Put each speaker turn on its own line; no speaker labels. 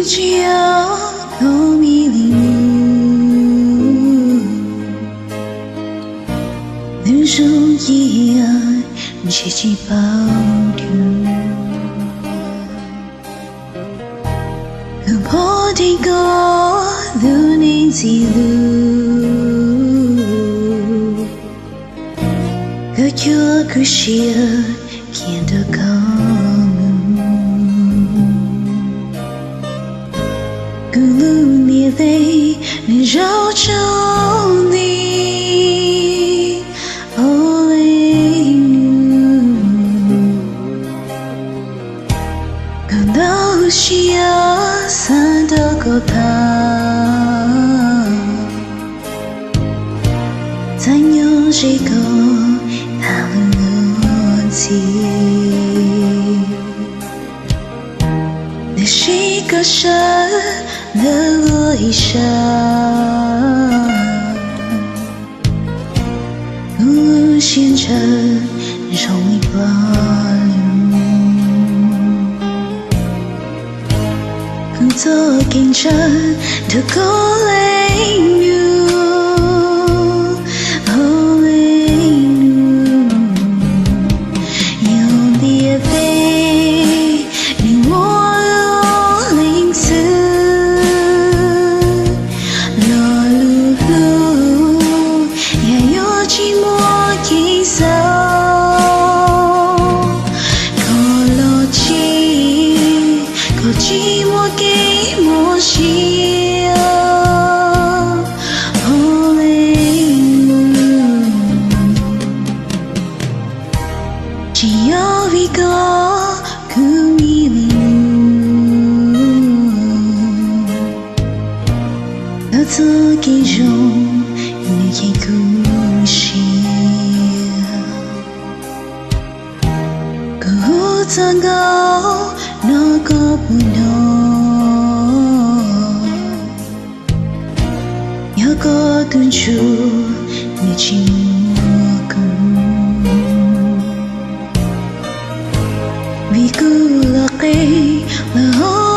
只有透明的路，能容易啊，切记保留。可破的歌，路能记录，可就可惜了，看得高。咕噜你泪，你绕着你，哦泪感到需要散的够大，才有这个大逻辑。你是一个神。的落一生，无限着容易保留，做竞争的够累nu，哦累nu，有裂肺，令我有灵思。寂寞给我需要，哦泪，只有一个故意的自己中你的故事，可怎够？那个不能，要个蹲住你寂寞感，比古拉给了。